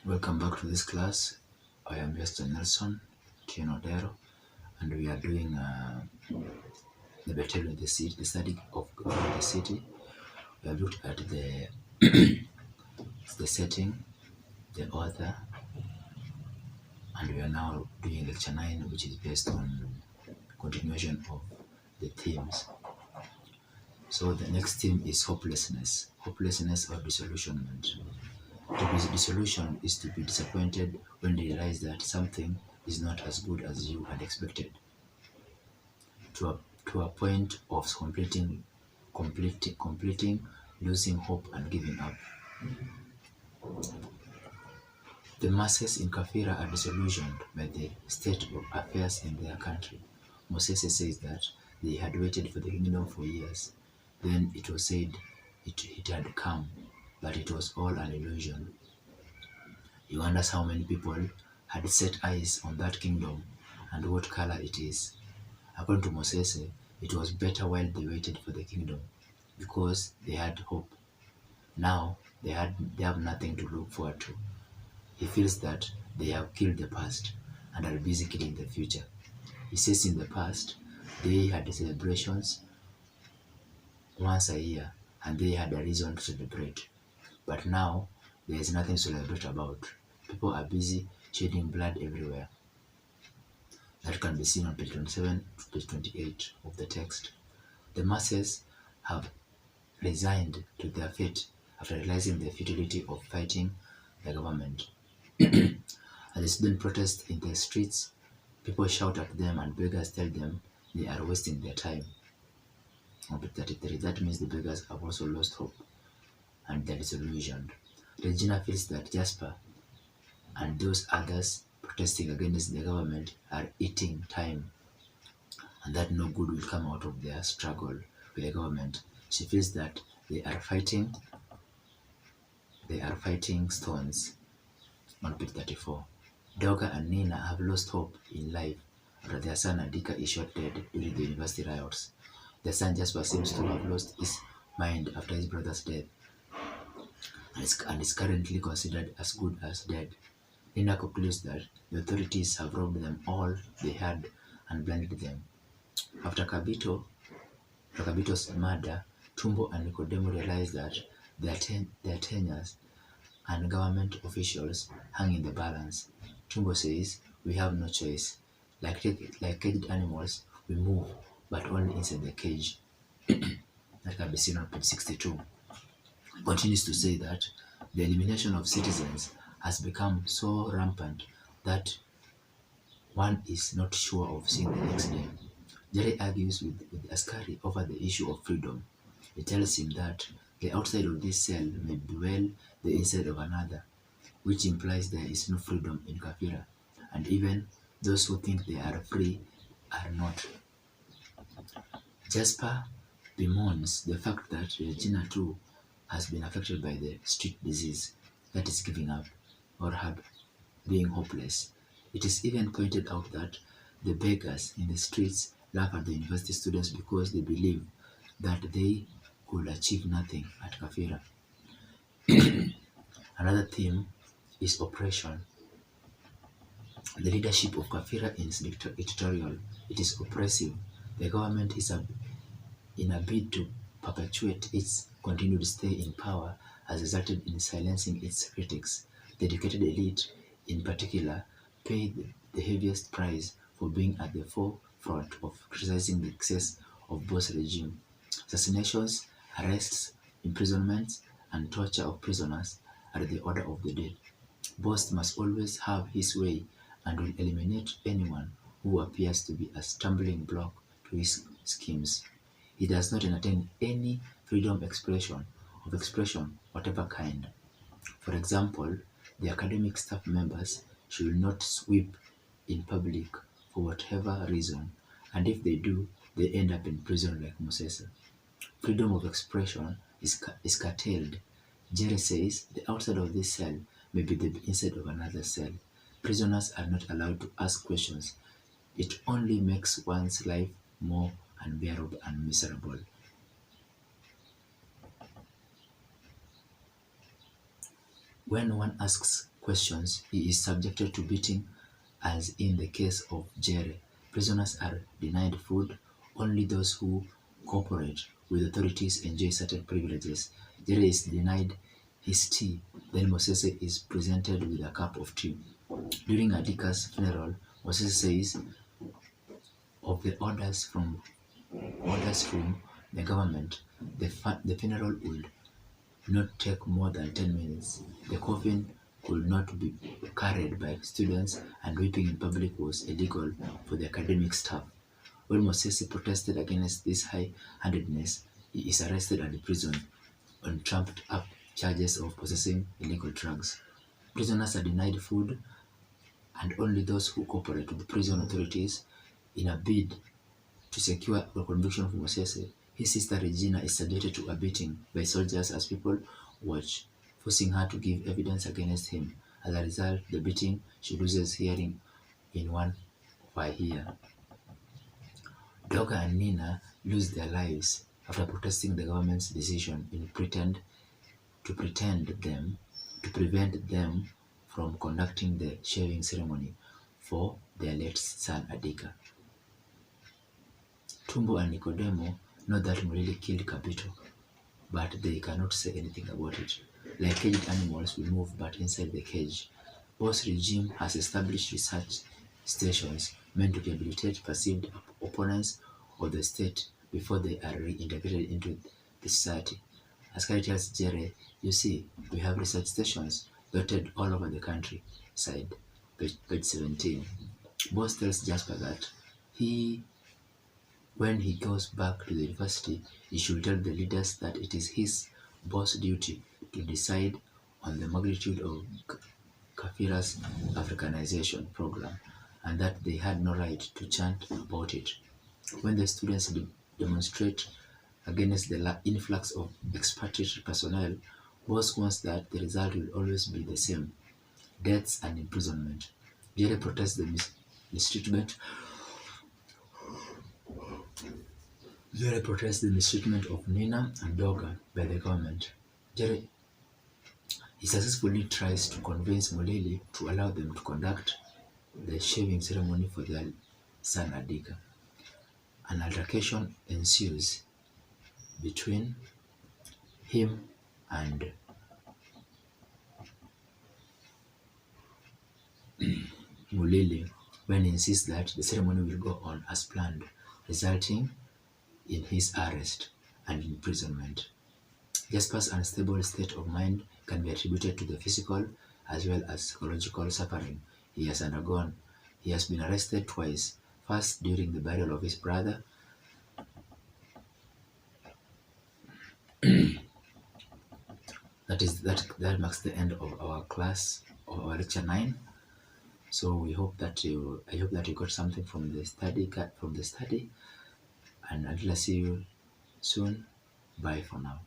Welcome back to this class. I am Mr. Nelson Tienodero, and we are doing the Betrayal in the City, the study of the city. We have looked at the setting, the author, and we are now doing lecture 9, which is based on continuation of the themes. So the next theme is hopelessness or disillusionment. To be disillusioned is to be disappointed when you realize that something is not as good as you had expected, to a point of completing, losing hope and giving up. The masses in Kafira are disillusioned by the state of affairs in their country. Moses says that they had waited for the kingdom for years. Then it was said it had come, but it was all an illusion. He wonders how many people had set eyes on that kingdom and what color it is. According to Moses, it was better while they waited for the kingdom because they had hope. Now they have nothing to look forward to. He feels that they have killed the past and are busy killing the future. He says in the past, they had celebrations once a year and they had a reason to celebrate. But now, there is nothing to celebrate about. People are busy shedding blood everywhere. That can be seen on page 27 to page 28 of the text. The masses have resigned to their fate after realizing the futility of fighting the government. As the student protests in the streets, people shout at them and beggars tell them they are wasting their time. On page 33, that means the beggars have also lost hope and they are disillusioned. Regina feels that Jasper and those others protesting against the government are eating time and that no good will come out of their struggle with the government. She feels that they are fighting stones. On page 34, Doga and Nina have lost hope in life after their son Adika is shot dead during the university riots. Their son Jasper seems to have lost his mind after his brother's death and is currently considered as good as dead. Nina concludes that the authorities have robbed them all they had and blinded them. After Kabito's murder, Tumbo and Nicodemo realize that their tenures and government officials hang in the balance. Tumbo says, "We have no choice. Like caged animals, we move, but only inside the cage." That can be seen on page 62. He continues to say that the elimination of citizens has become so rampant that one is not sure of seeing the next day. Jerry argues with Askari over the issue of freedom. He tells him that the outside of this cell may be well the inside of another, which implies there is no freedom in Kafira, and even those who think they are free are not. Jasper bemoans the fact that Regina too has been affected by the street disease, that is giving up, or being hopeless. It is even pointed out that the beggars in the streets laugh at the university students because they believe that they could achieve nothing at Kafira. Another theme is oppression. The leadership of Kafira is dictatorial. It is oppressive. The government is in a bid to perpetuate its continued stay in power has resulted in silencing its critics. The educated elite, in particular, pay the heaviest price for being at the forefront of criticizing the excess of both regimes. Assassinations, arrests, imprisonments, and torture of prisoners are the order of the day. Boss must always have his way and will eliminate anyone who appears to be a stumbling block to his schemes. He does not entertain any freedom of expression, whatever kind. For example, the academic staff members should not sweep in public for whatever reason, and if they do, they end up in prison like Moses. Freedom of expression is curtailed. Jerry says the outside of this cell may be the inside of another cell. Prisoners are not allowed to ask questions. It only makes one's life more unbearable and miserable. When one asks questions, he is subjected to beating, as in the case of Jere. Prisoners are denied food. Only those who cooperate with authorities enjoy certain privileges. Jere is denied his tea. Then Mosese is presented with a cup of tea. During Adika's funeral, Mosese says of the orders from the government, the funeral would not take more than 10 minutes. The coffin could not be carried by students, and weeping in public was illegal for the academic staff. When Mosese protested against this high-handedness, he is arrested and imprisoned on trumped-up charges of possessing illegal drugs. Prisoners are denied food, and only those who cooperate with the prison authorities. In a bid to secure a conviction for Mosese, his sister Regina is subjected to a beating by soldiers as people watch, forcing her to give evidence against him. As a result, the beating, she loses hearing in one of her ear. Doga and Nina lose their lives after protesting the government's decision to prevent them from conducting the shaving ceremony for their late son Adika. Tumbo and Nicodemo know that Mulili killed Capito, but they cannot say anything about it. Like caged animals, we move but inside the cage. Boss regime has established research stations meant to rehabilitate perceived opponents of the state before they are reintegrated into the society. Askari tells Jere, you see, we have research stations dotted all over the country. Side, page 17. Boss tells Jasper that when he goes back to the university, he should tell the leaders that it is his boss' duty to decide on the magnitude of Kafira's Africanization program, and that they had no right to chant about it. When the students demonstrate against the influx of expatriate personnel, Boss wants that the result will always be the same: deaths and imprisonment. Jere protests the mistreatment of Nina and Doga by the government. Jere he successfully tries to convince Mulili to allow them to conduct the shaving ceremony for their son Adika. An altercation ensues between him and Mulili when he insists that the ceremony will go on as planned, resulting in his arrest and imprisonment. Jasper's unstable state of mind can be attributed to the physical as well as psychological suffering he has undergone. He has been arrested twice, first during the burial of his brother, that marks the end of our class, of our lecture 9. So I hope that you got something from the study, and until I see you soon, bye for now.